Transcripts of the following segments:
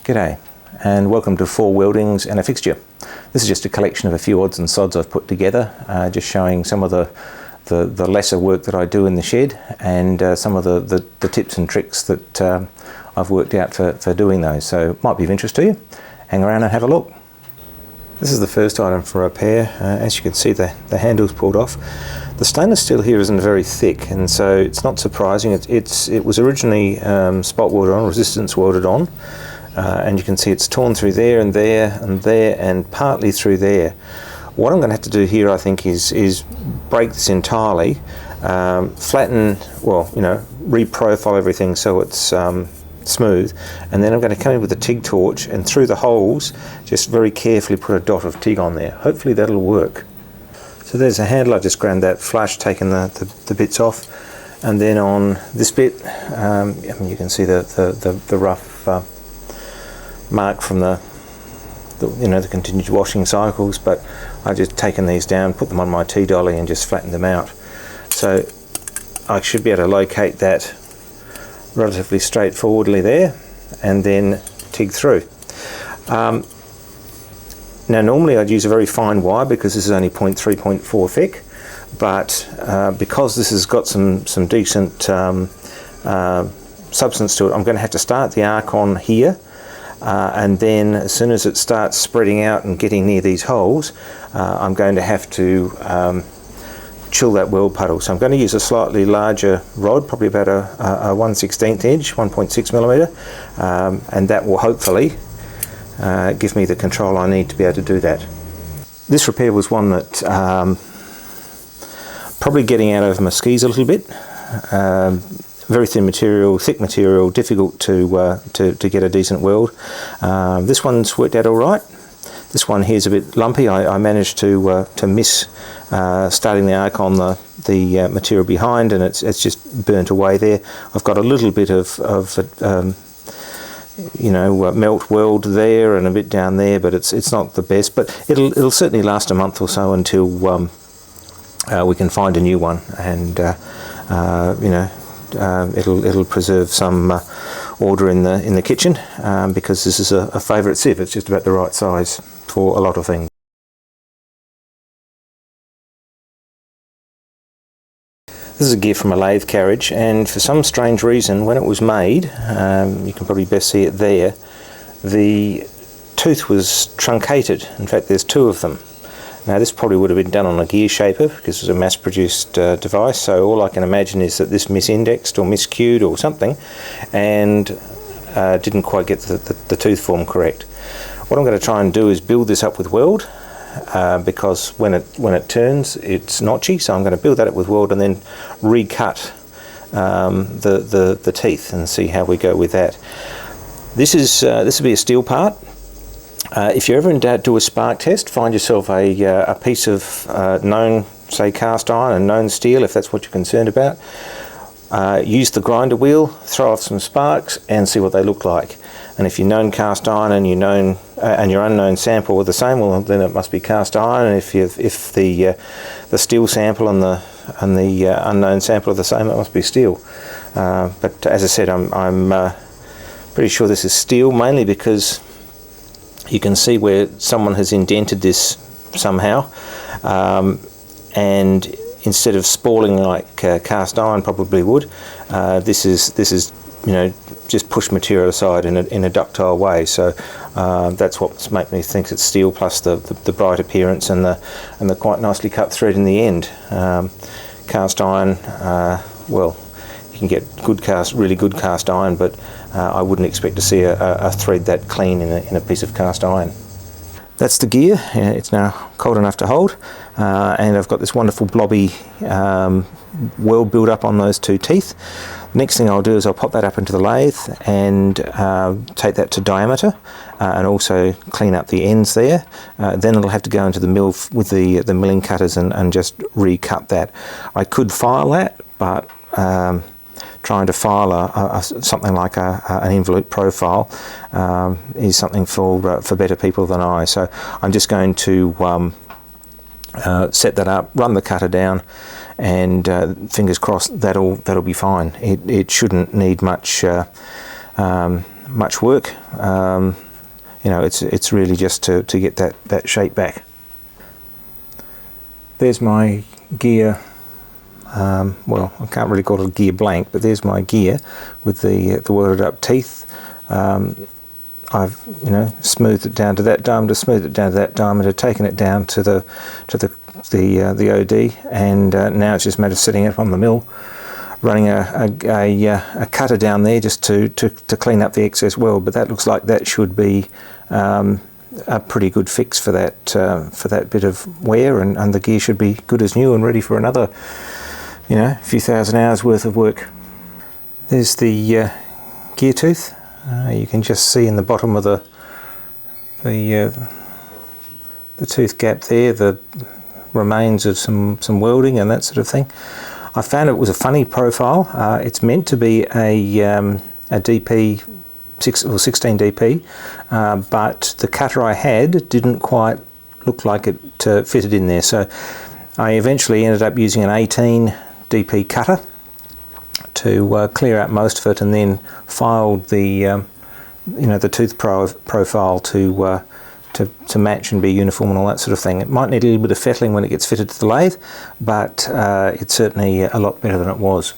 G'day and welcome to 4 Weldings and a Fixture. This is just a collection of a few odds and sods I've put together, just showing some of the lesser work that I do in the shed and some of the tips and tricks that I've worked out for doing those. So it might be of interest to you. Hang around and have a look. This is the first item for repair. As you can see, the handle's pulled off. The stainless steel here isn't very thick, and so it's not surprising. It was originally spot welded on, resistance welded on. And you can see it's torn through there and there and there and partly through there. What I'm going to have to do here, I think, is break this entirely, flatten, well, reprofile everything so it's smooth, and then I'm going to come in with a TIG torch and through the holes just very carefully put a dot of TIG on there. Hopefully that'll work. So there's a handle. I just ground that flush, taken the bits off, and then on this bit, you can see the rough mark from the continued washing cycles, but I've just taken these down, put them on my T-dolly and just flattened them out. So I should be able to locate that relatively straightforwardly there and then TIG through. Now normally I'd use a very fine wire because this is only 0.3, 0.4 thick, but because this has got some decent substance to it, I'm going to have to start the arc on here. And then as soon as it starts spreading out and getting near these holes, I'm going to have to chill that weld puddle. So I'm going to use a slightly larger rod, probably about a 1/16 inch, 1.6 millimeter, and that will hopefully give me the control I need to be able to do that. This repair was one that probably getting out of my skis a little bit. Very thin material, thick material, difficult to get a decent weld. This one's worked out all right. This one here's a bit lumpy. I managed to miss starting the arc on the material behind, and it's just burnt away there. I've got a little bit of melt weld there and a bit down there, but it's not the best. But it'll certainly last a month or so until we can find a new one, and it'll preserve some order in the kitchen, because this is a favourite sieve. It's just about the right size for a lot of things. This is a gear from a lathe carriage, and for some strange reason when it was made, you can probably best see it there, the tooth was truncated. In fact, there's 2 of them. Now this probably would have been done on a gear shaper because it was a mass-produced device, so all I can imagine is that this misindexed or miscued or something and didn't quite get the tooth form correct. What I'm going to try and do is build this up with weld, because when it turns it's notchy, so I'm going to build that up with weld and then recut the teeth and see how we go with that. This will be a steel part. If you're ever in doubt, do a spark test. Find yourself a piece of known, say, cast iron and known steel, if that's what you're concerned about. Use the grinder wheel, throw off some sparks and see what they look like. And if your known cast iron and your unknown sample are the same, well, then it must be cast iron. And if the steel sample and the unknown sample are the same, it must be steel. But as I said, I'm pretty sure this is steel, mainly because you can see where someone has indented this somehow, and instead of spalling like cast iron probably would, this is just push material aside in a ductile way. So that's what's made me think it's steel, plus the bright appearance and the quite nicely cut thread in the end. Cast iron, well, you can get really good cast iron, but I wouldn't expect to see a thread that clean in a piece of cast iron. That's the gear. It's now cold enough to hold, and I've got this wonderful blobby weld build up on those 2 teeth. Next thing I'll do is I'll pop that up into the lathe and take that to diameter, and also clean up the ends there. Then it'll have to go into the mill with the milling cutters and just recut that. I could file that, but trying to file something like an involute profile is something for better people than I. So I'm just going to set that up, run the cutter down, and fingers crossed that'll be fine. It shouldn't need much much work. You know, it's really just to get that shape back. There's my gear. Well, I can't really call it a gear blank, but there's my gear with the welded up teeth. I've, you know, smoothed it down to that diameter, smoothed it down to that diameter, taken it down to the OD, and now it's just a matter of setting it up on the mill, running a cutter down there just to clean up the excess weld. But that looks like that should be a pretty good fix for that bit of wear, and the gear should be good as new and ready for another, you know, few thousand hours worth of work. There's the gear tooth. You can just see in the bottom of the tooth gap there the remains of some welding and that sort of thing. I found it was a funny profile. It's meant to be a DP 16 DP, but the cutter I had didn't quite look like it fitted in there. So I eventually ended up using an 18 DP cutter to clear out most of it, and then filed the you know, the tooth profile to match and be uniform and all that sort of thing. It might need a little bit of fettling when it gets fitted to the lathe, but it's certainly a lot better than it was.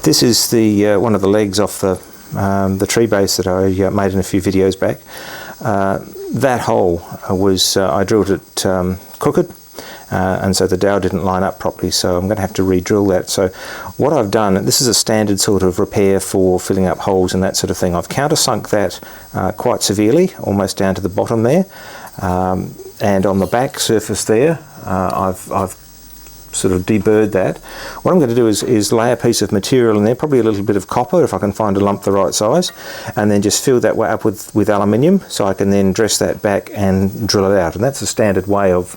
This is the one of the legs off the tree base that I made in a few videos back. That hole was, I drilled it crooked, and so the dowel didn't line up properly, so I'm going to have to re-drill that. So what I've done, this is a standard sort of repair for filling up holes and that sort of thing. I've countersunk that quite severely, almost down to the bottom there, and on the back surface there I've sort of deburred that. What I'm going to do is lay a piece of material in there, probably a little bit of copper if I can find a lump the right size, and then just fill that way up with aluminium, so I can then dress that back and drill it out. And that's a standard way of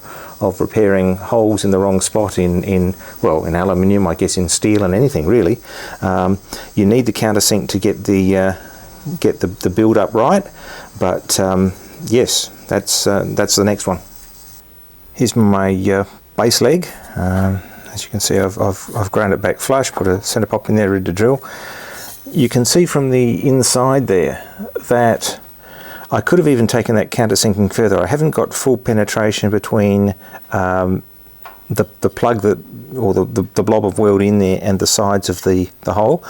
repairing holes in the wrong spot in aluminium, I guess in steel and anything really. You need the countersink to get the build up right, but yes, that's the next one. Here's my base leg. As you can see, I've ground it back flush, put a centre pop in there ready to drill. You can see from the inside there that I could have even taken that countersinking further. I haven't got full penetration between the plug or the blob of weld in there and the sides of the hole.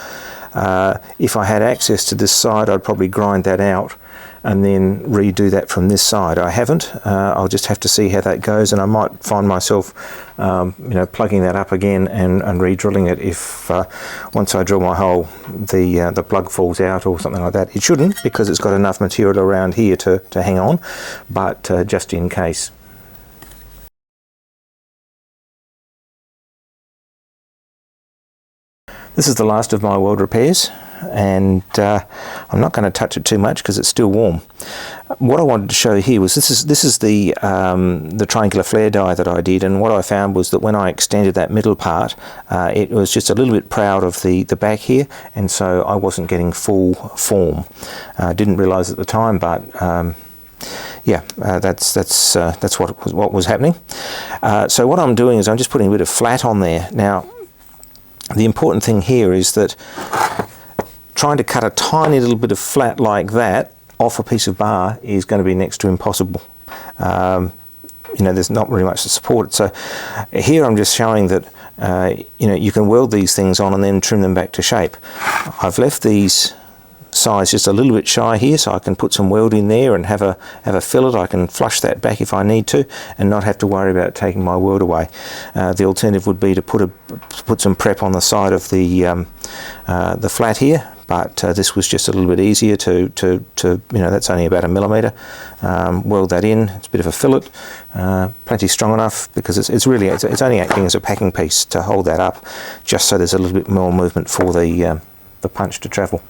If I had access to this side, I'd probably grind that out and then redo that from this side. I haven't. I'll just have to see how that goes, and I might find myself you know, plugging that up again and re-drilling it if once I drill my hole the plug falls out or something like that. It shouldn't, because it's got enough material around here to hang on, but just in case. This is the last of my weld repairs, and I'm not going to touch it too much because it's still warm. What I wanted to show here was this is the triangular flare die that I did, and what I found was that when I extended that middle part, it was just a little bit proud of the back here, and so I wasn't getting full form. Didn't realise at the time, but yeah, that's what was happening. So what I'm doing is I'm just putting a bit of flat on there. Now, the important thing here is that trying to cut a tiny little bit of flat like that off a piece of bar is going to be next to impossible. You know, there's not really much to support it. So here I'm just showing that you know, you can weld these things on and then trim them back to shape. I've left these size just a little bit shy here, so I can put some weld in there and have a fillet. I can flush that back if I need to and not have to worry about taking my weld away. The alternative would be to put some prep on the side of the flat here, but this was just a little bit easier to you know, that's only about 1 millimetre. Weld that in. It's a bit of a fillet, plenty strong enough, because it's only acting as a packing piece to hold that up, just so there's a little bit more movement for the punch to travel.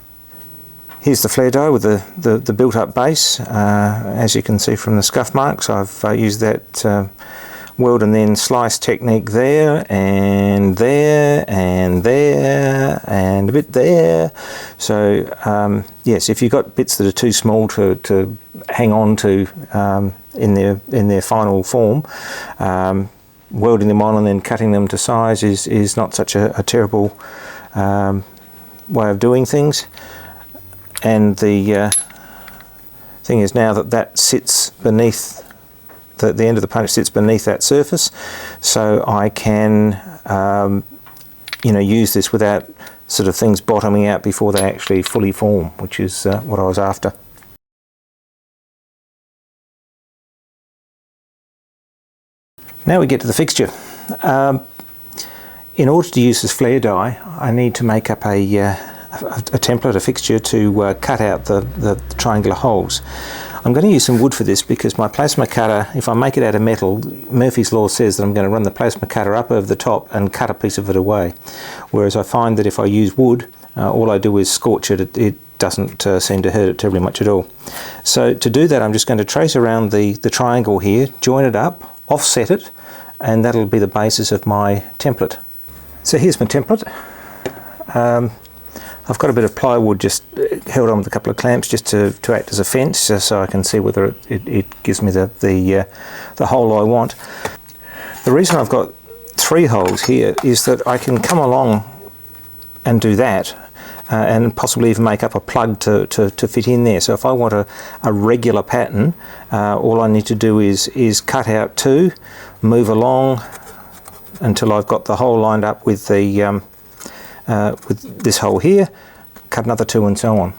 Here's the flare die with the built-up base. As you can see from the scuff marks, I've used that weld and then slice technique there, and there, and there, and a bit there. So yes, if you've got bits that are too small to hang on to in their final form, welding them on and then cutting them to size is not such a terrible way of doing things. And the thing is, now that sits beneath the end of the punch sits beneath that surface, so I can use this without sort of things bottoming out before they actually fully form, which is what I was after. Now we get to the fixture. In order to use this flare die, I need to make up a template, a fixture, to cut out the triangular holes. I'm going to use some wood for this because my plasma cutter, if I make it out of metal, Murphy's Law says that I'm going to run the plasma cutter up over the top and cut a piece of it away. Whereas I find that if I use wood, all I do is scorch it. It doesn't seem to hurt it terribly much at all. So to do that, I'm just going to trace around the triangle here, join it up, offset it, and that'll be the basis of my template. So here's my template. I've got a bit of plywood just held on with a couple of clamps just to act as a fence, so I can see whether it gives me the hole I want. The reason I've got 3 holes here is that I can come along and do that, and possibly even make up a plug to fit in there. So if I want a regular pattern, all I need to do is cut out 2, move along until I've got the hole lined up with with this hole here, cut another 2, and so on.